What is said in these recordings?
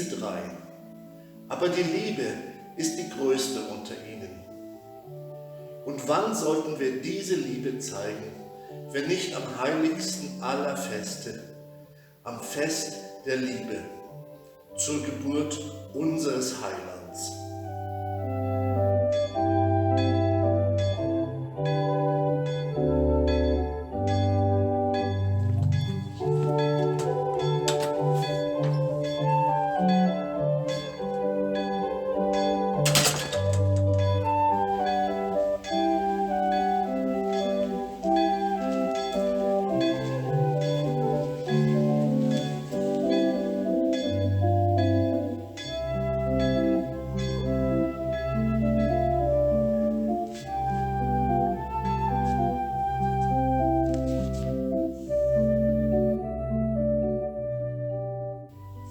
diese drei. Aber die Liebe ist die größte unter ihnen. Und wann sollten wir diese Liebe zeigen, wenn nicht am heiligsten aller Feste, am Fest der Liebe, zur Geburt unseres Heilands?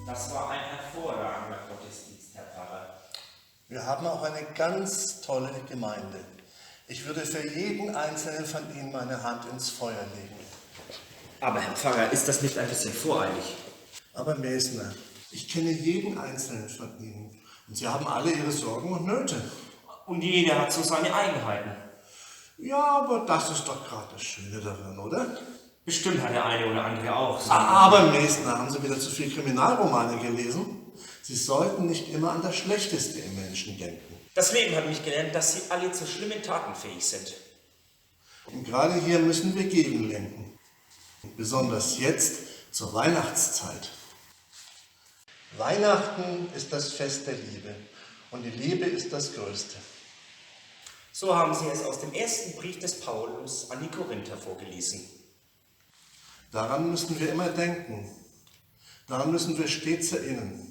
Das war ein hervorragender Gottesdienst, Herr Pfarrer. Wir haben auch eine ganz tolle Gemeinde. Ich würde für jeden einzelnen von Ihnen meine Hand ins Feuer legen. Aber Herr Pfarrer, ist das nicht ein bisschen voreilig? Aber Mesner, ich kenne jeden einzelnen von Ihnen. Und Sie haben alle Ihre Sorgen und Nöte. Und jeder hat so seine Eigenheiten. Ja, aber das ist doch gerade das Schöne daran, oder? Bestimmt hat der eine oder andere auch. Aber Mesner, haben Sie wieder zu viel Kriminalromane gelesen? Sie sollten nicht immer an das Schlechteste im Menschen denken. Das Leben hat mich gelernt, dass sie alle zu schlimmen Taten fähig sind. Und gerade hier müssen wir gegenlenken. Besonders jetzt zur Weihnachtszeit. Weihnachten ist das Fest der Liebe und die Liebe ist das Größte. So haben sie es aus dem ersten Brief des Paulus an die Korinther vorgelesen. Daran müssen wir immer denken. Daran müssen wir stets erinnern.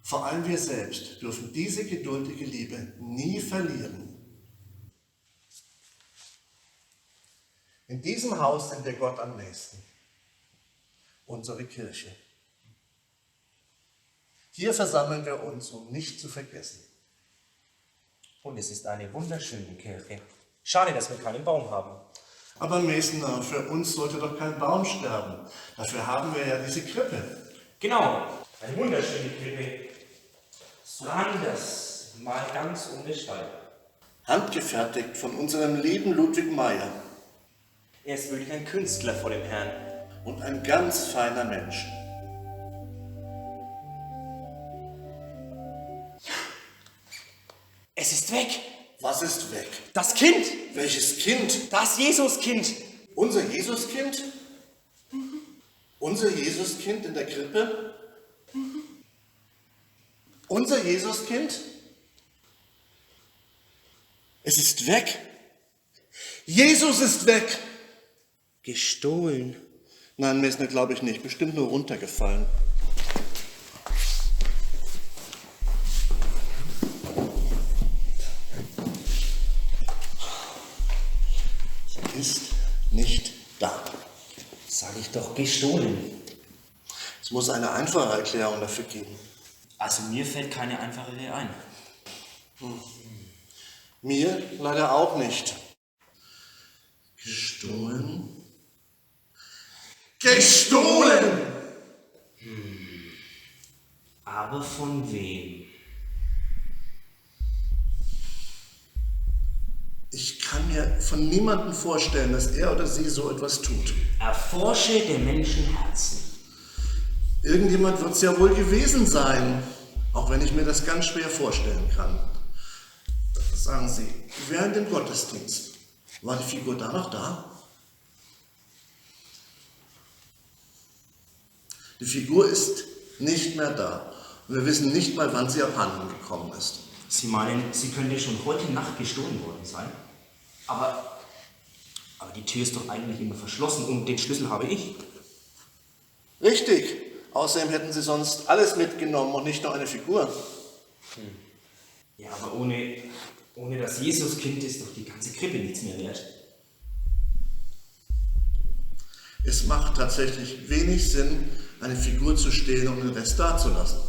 Vor allem wir selbst dürfen diese geduldige Liebe nie verlieren. In diesem Haus sind wir Gott am nächsten. Unsere Kirche. Hier versammeln wir uns, um nicht zu vergessen. Und es ist eine wunderschöne Kirche. Schade, dass wir keinen Baum haben. Aber Mesner, für uns sollte doch kein Baum sterben. Dafür haben wir ja diese Krippe. Genau, eine wunderschöne Krippe. So anders, mal ganz ohne Stall. Handgefertigt von unserem lieben Ludwig Meyer. Er ist wirklich ein Künstler vor dem Herrn. Und ein ganz feiner Mensch. Es ist weg. Was ist weg? Das Kind. Welches Kind? Das Jesuskind. Unser Jesuskind? Unser Jesuskind in der Krippe? Unser Jesuskind? Es ist weg. Jesus ist weg. Gestohlen. Nein, Mesner, glaube ich nicht. Bestimmt nur runtergefallen. Sie ist nicht da. Sag ich doch, gestohlen. Es muss eine einfache Erklärung dafür geben. Also mir fällt keine einfachere ein. Mir leider auch nicht. Gestohlen? Gestohlen! Aber von wem? Ich kann mir von niemandem vorstellen, dass er oder sie so etwas tut. Erforsche der Menschen Herzen. Irgendjemand wird es ja wohl gewesen sein, auch wenn ich mir das ganz schwer vorstellen kann. Sagen Sie, während dem Gottesdienst, war die Figur da noch da? Die Figur ist nicht mehr da. Und wir wissen nicht mal, wann sie abhanden gekommen ist. Sie meinen, sie könnte schon heute Nacht gestohlen worden sein? Aber die Tür ist doch eigentlich immer verschlossen und den Schlüssel habe ich. Richtig. Außerdem hätten sie sonst alles mitgenommen und nicht nur eine Figur. Ja, aber ohne das Jesuskind ist doch die ganze Krippe nichts mehr wert. Es macht tatsächlich wenig Sinn, eine Figur zu stehlen, um den Rest dazulassen.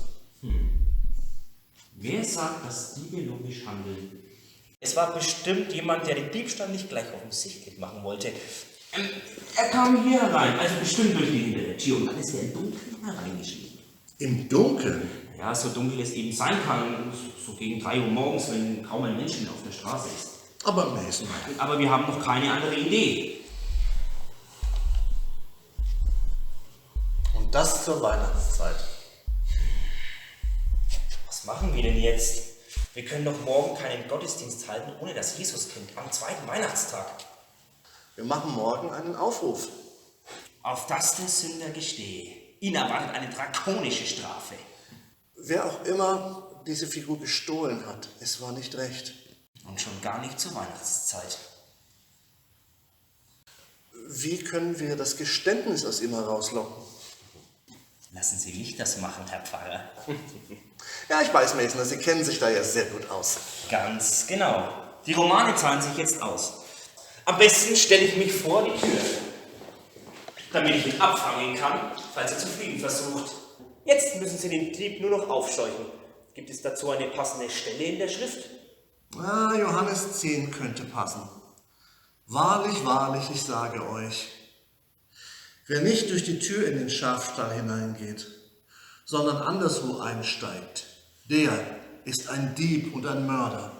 Wer sagt, dass Diebe logisch handeln? Es war bestimmt jemand, der den Diebstahl nicht gleich offensichtlich machen wollte. Er kam hier herein, also bestimmt durch die hintere Tür und dann ist er im Dunkeln hereingeschlichen. Im Dunkeln? Ja, so dunkel es eben sein kann, so gegen 3 Uhr morgens, wenn kaum ein Mensch mehr auf der Straße ist. Aber Mason. Aber wir haben noch keine andere Idee. Und das zur Weihnachtszeit. Was machen wir denn jetzt? Wir können doch morgen keinen Gottesdienst halten ohne das Jesuskind am zweiten Weihnachtstag. Wir machen morgen einen Aufruf. Auf das der Sünder gestehe. Ihn erwartet eine drakonische Strafe. Wer auch immer diese Figur gestohlen hat, es war nicht recht. Und schon gar nicht zur Weihnachtszeit. Wie können wir das Geständnis aus ihm herauslocken? Lassen Sie mich das machen, Herr Pfarrer. Ja, ich weiß, Mason, Sie kennen sich da ja sehr gut aus. Ganz genau. Die Romane zahlen sich jetzt aus. Am besten stelle ich mich vor die Tür, damit ich ihn abfangen kann, falls er zu fliehen versucht. Jetzt müssen Sie den Dieb nur noch aufscheuchen. Gibt es dazu eine passende Stelle in der Schrift? Ah, Johannes 10 könnte passen. Wahrlich, wahrlich, ich sage euch, wer nicht durch die Tür in den Schafstall hineingeht, sondern anderswo einsteigt, der ist ein Dieb und ein Mörder.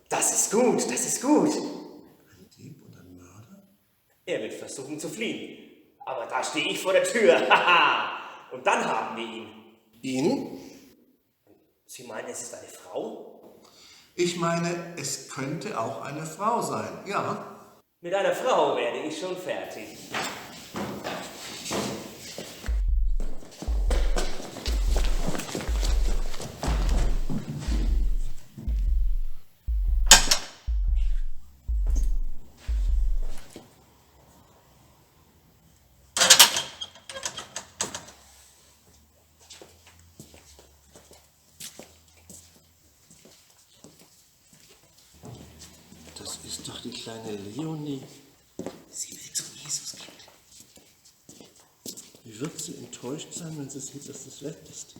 Das ist gut, das ist gut. Ein Dieb und ein Mörder? Er wird versuchen zu fliehen. Aber da stehe ich vor der Tür. Haha. Und dann haben wir ihn. Ihn? Sie meinen, es ist eine Frau? Ich meine, es könnte auch eine Frau sein, ja. Mit einer Frau werde ich schon fertig. Das ist doch die kleine Leonie. Sie will zum Jesuskind. Wie wird sie enttäuscht sein, wenn sie sieht, dass es weg ist?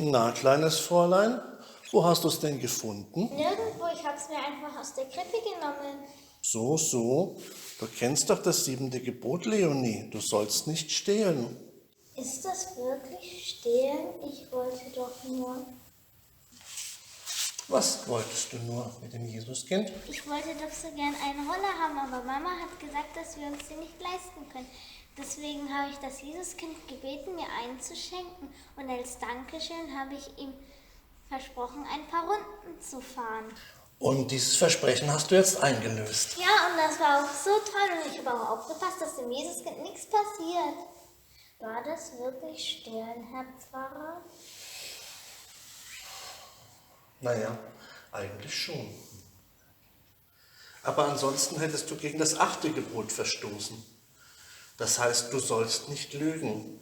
Na, kleines Fräulein, wo hast du es denn gefunden? Nirgendwo, ich hab's mir einfach aus der Krippe genommen. So, so. Du kennst doch das 7. Gebot, Leonie. Du sollst nicht stehlen. Ist das wirklich Stehlen? Ich wollte doch nur... Was wolltest du nur mit dem Jesuskind? Ich wollte doch so gern einen Roller haben, aber Mama hat gesagt, dass wir uns den nicht leisten können. Deswegen habe ich das Jesuskind gebeten, mir einen zu schenken. Und als Dankeschön habe ich ihm versprochen, ein paar Runden zu fahren. Und dieses Versprechen hast du jetzt eingelöst. Ja, und das war auch so toll. Und ich habe auch aufgepasst, dass dem Jesuskind nichts passiert. War das wirklich Stehlen, Herr Pfarrer? Naja, eigentlich schon. Aber ansonsten hättest du gegen das 8. Gebot verstoßen. Das heißt, du sollst nicht lügen,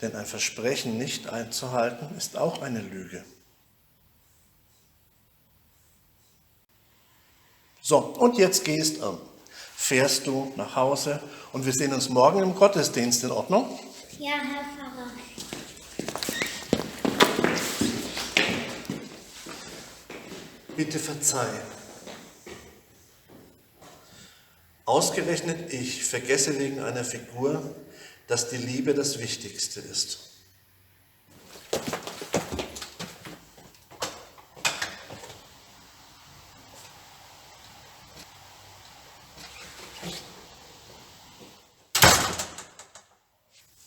denn ein Versprechen nicht einzuhalten ist auch eine Lüge. So, und jetzt fährst du nach Hause und wir sehen uns morgen im Gottesdienst, in Ordnung? Ja, Herr Pfarrer. Bitte verzeih. Ausgerechnet ich vergesse wegen einer Figur, dass die Liebe das Wichtigste ist.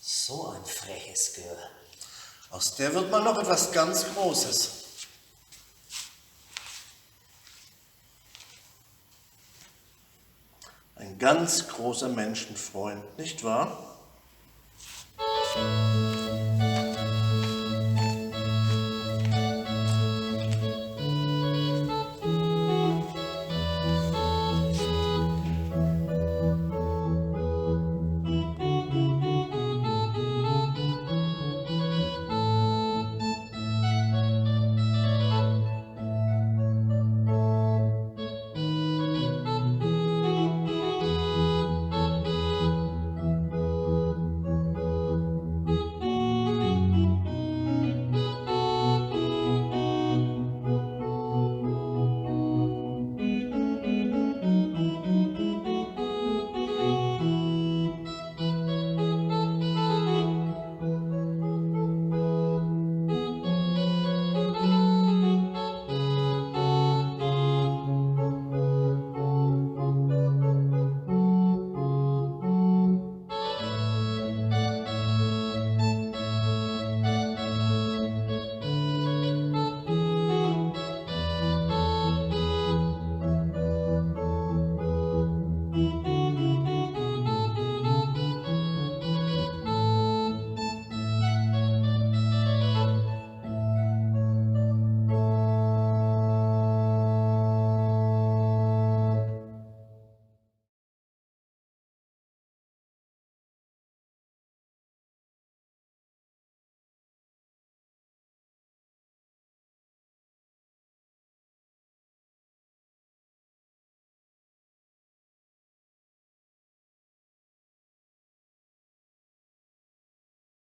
So ein freches Girl. Aus der wird mal noch etwas ganz Großes. Ein ganz großer Menschenfreund, nicht wahr?